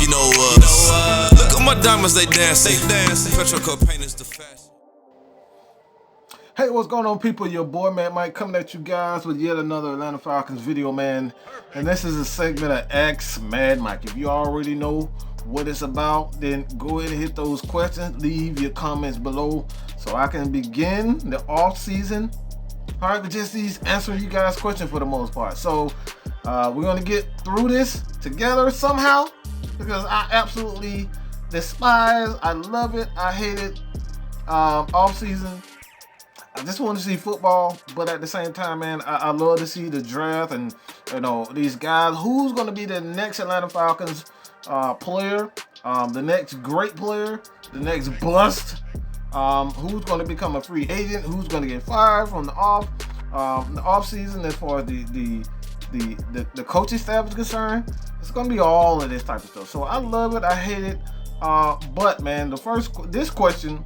You know us. Look at my diamonds, they dancing. Petro cocaine is the fashion. Hey, what's going on, people? Your boy, man, Mike, coming at you guys with yet another Atlanta Falcons video, man. And this is a segment of Ask Mad Mike. If you already know what it's about, then go ahead and hit those questions. Leave your comments below so I can begin the off season. All right, with just these answering you guys' questions for the most part. So we're gonna get through this together somehow, because I absolutely despise, I love it, I hate it. Off season, I just want to see football, but at the same time, man, I love to see the draft and, you know, these guys. Who's going to be the next Atlanta Falcons player, the next great player, the next bust, who's going to become a free agent, who's going to get fired from the off season as far as the coaching staff is concerned. It's going to be all of this type of stuff. So I love it. I hate it. But man, this question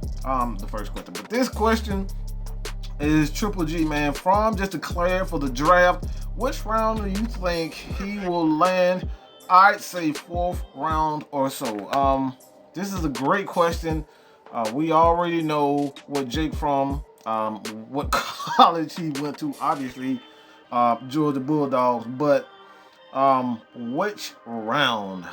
is Triple G, man. Fromm just declared for the draft. Which round do you think he will land? I'd say 4th round or so. This is a great question. We already know what Jake Fromm, what college he went to, obviously, Georgia Bulldogs. But which round?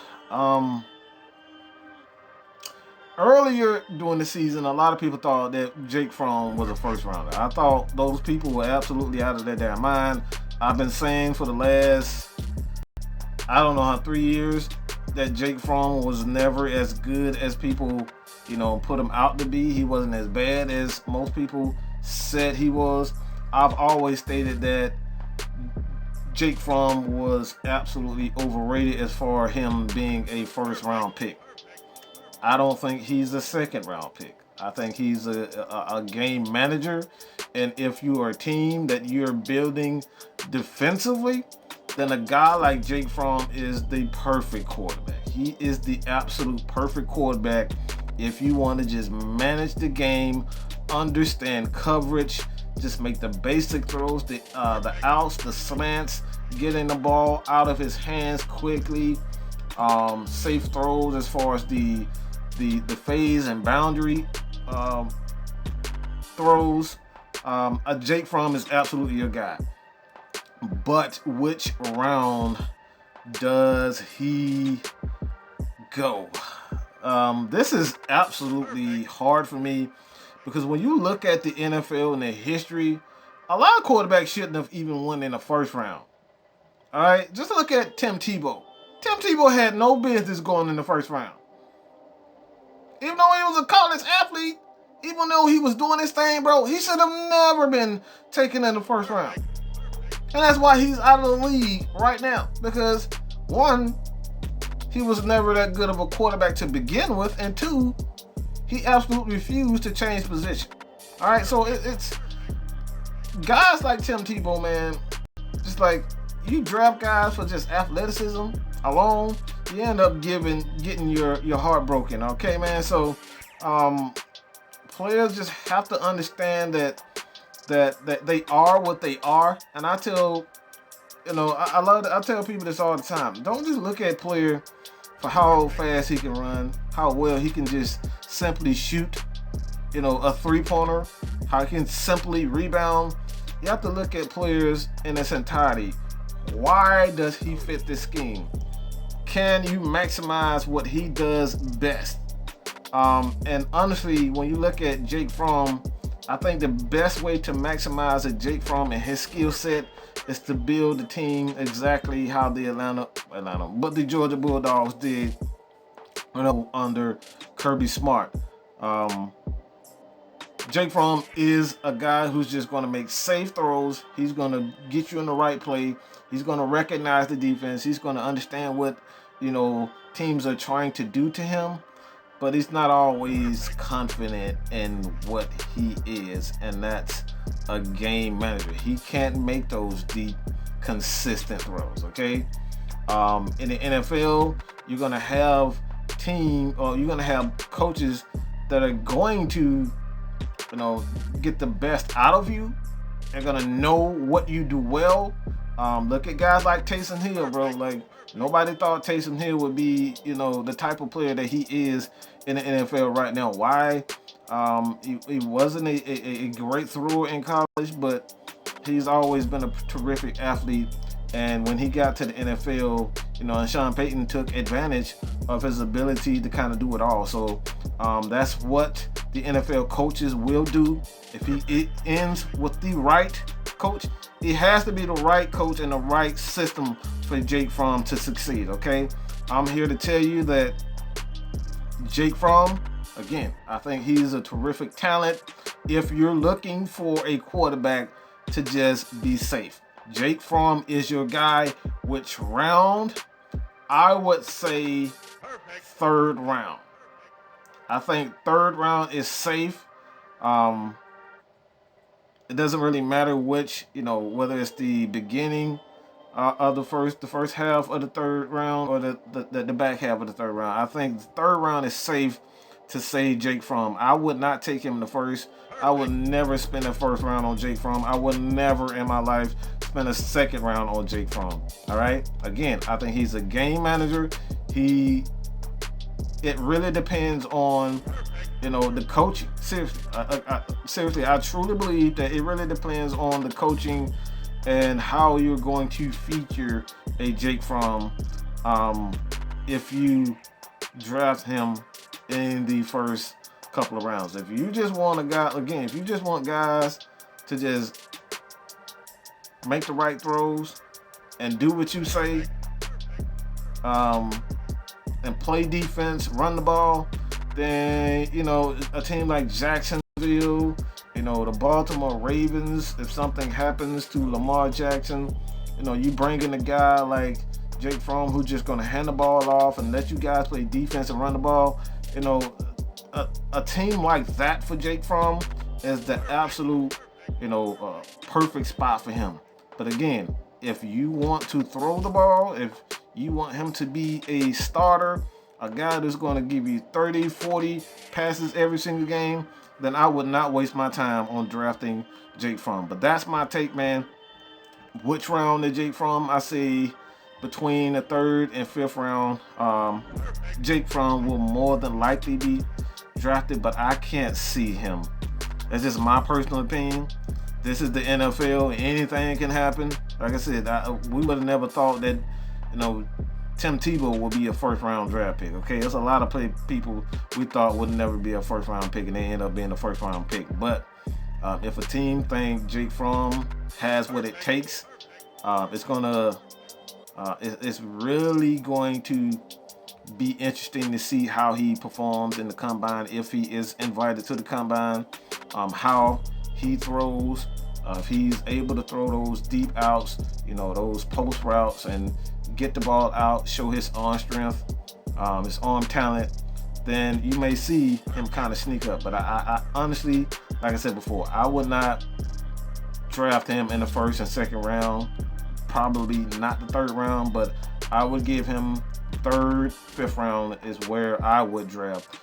Earlier during the season, a lot of people thought that Jake Fromm was a first rounder. I thought those people were absolutely out of their damn mind. I've been saying for the last, 3 years, that Jake Fromm was never as good as people, put him out to be. He wasn't as bad as most people said he was. I've always stated that Jake Fromm was absolutely overrated as far as him being a first round pick. I don't think he's a second round pick. I think he's a game manager. And if you are a team that you're building defensively, then a guy like Jake Fromm is the perfect quarterback. He is the absolute perfect quarterback if you want to just manage the game, understand coverage, just make the basic throws, the outs, the slants, getting the ball out of his hands quickly, safe throws as far as the phase and boundary throws. Jake Fromm is absolutely your guy. But which round does he go? This is absolutely hard for me, because when you look at the NFL and the history, a lot of quarterbacks shouldn't have even won in the first round. All right, just look at Tim Tebow. Tim Tebow had no business going in the first round. Even though he was a college athlete, even though he was doing his thing, bro, he should have never been taken in the first round. And that's why he's out of the league right now. Because, one, he was never that good of a quarterback to begin with. And two, he absolutely refused to change position. All right, so it's guys like Tim Tebow, man, just like you draft guys for just athleticism alone, you end up getting your heart broken. Okay, man. So players just have to understand that they are what they are. And I tell I tell people this all the time. Don't just look at player for how fast he can run, how well he can just simply shoot, a 3-pointer, how he can simply rebound. You have to look at players in its entirety. Why does he fit this scheme? Can you maximize what he does best? And honestly, when you look at Jake Fromm, I think the best way to maximize a Jake Fromm and his skill set is to build the team exactly how the Georgia Bulldogs did, under Kirby Smart. Jake Fromm is a guy who's just going to make safe throws. He's going to get you in the right play. He's going to recognize the defense. He's going to understand what, teams are trying to do to him. But he's not always confident in what he is, and that's a game manager. He can't make those deep, consistent throws, okay? In the NFL, you're going to have coaches that are going to, get the best out of you. They're going to know what you do well. Look at guys like Taysom Hill, bro. Like, Nobody thought Taysom Hill would be, the type of player that he is in the NFL right now. Why? He wasn't a great thrower in college, but he's always been a terrific athlete. And when he got to the NFL, and Sean Payton took advantage of his ability to kind of do it all. So that's what the NFL coaches will do. If it ends with the right coach, it has to be the right coach and the right system for Jake Fromm to succeed, okay? I'm here to tell you that Jake Fromm, again, I think he's a terrific talent if you're looking for a quarterback to just be safe. Jake Fromm is your guy. Which round? I would say third round. I think third round is safe. It doesn't really matter which, whether it's the beginning of the first half of the third round or the back half of the third round. I think the third round is safe to say Jake Fromm. I would not take him in the first. I would never spend a first round on Jake Fromm. I would never in my life spend a second round on Jake Fromm. All right. Again, I think he's a game manager. It really depends on, the coaching. Seriously, I truly believe that it really depends on the coaching and how you're going to feature a Jake Fromm if you draft him in the first couple of rounds. If you just want if you just want guys to just make the right throws and do what you say, and play defense, run the ball, then, a team like Jacksonville, the Baltimore Ravens, if something happens to Lamar Jackson, you bring in a guy like Jake Fromm who's just going to hand the ball off and let you guys play defense and run the ball. A team like that for Jake Fromm is the absolute, perfect spot for him. But again, if you want to throw the ball, if you want him to be a starter, a guy that's going to give you 30, 40 passes every single game, then I would not waste my time on drafting Jake Fromm. But that's my take, man. Which round is Jake Fromm? I say between the third and fifth round, Jake Fromm will more than likely be drafted, but I can't see him. That's just my personal opinion. This is the NFL. Anything can happen. Like I said, we would have never thought that, Tim Tebow will be a first-round draft pick. Okay, there's a lot of people we thought would never be a first-round pick, and they end up being a first-round pick. But if a team thinks Jake Fromm has what it takes, it's really going to be interesting to see how he performs in the combine, if he is invited to the combine, how he throws, if he's able to throw those deep outs, those post routes, and get the ball out, show his arm strength, his arm talent, then you may see him kind of sneak up. But I honestly, like I said before, I would not draft him in the first and second round, probably not the third round, but I would give him third, fifth round is where I would draft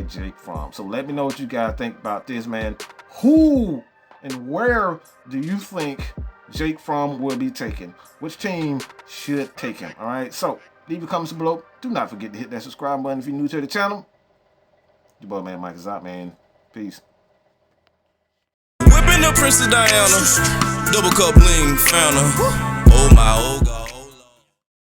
Jake Fromm. So let me know what you guys think about this, man. Who and where do you think Jake Fromm will be taken? Which team should take him? All right, so leave your comments below. Do not forget to hit that subscribe button if you're new to the channel. Your boy, man, Mike is out, man. Peace. Whipping the Princess Diana, double cup bling found her. Oh my, oh.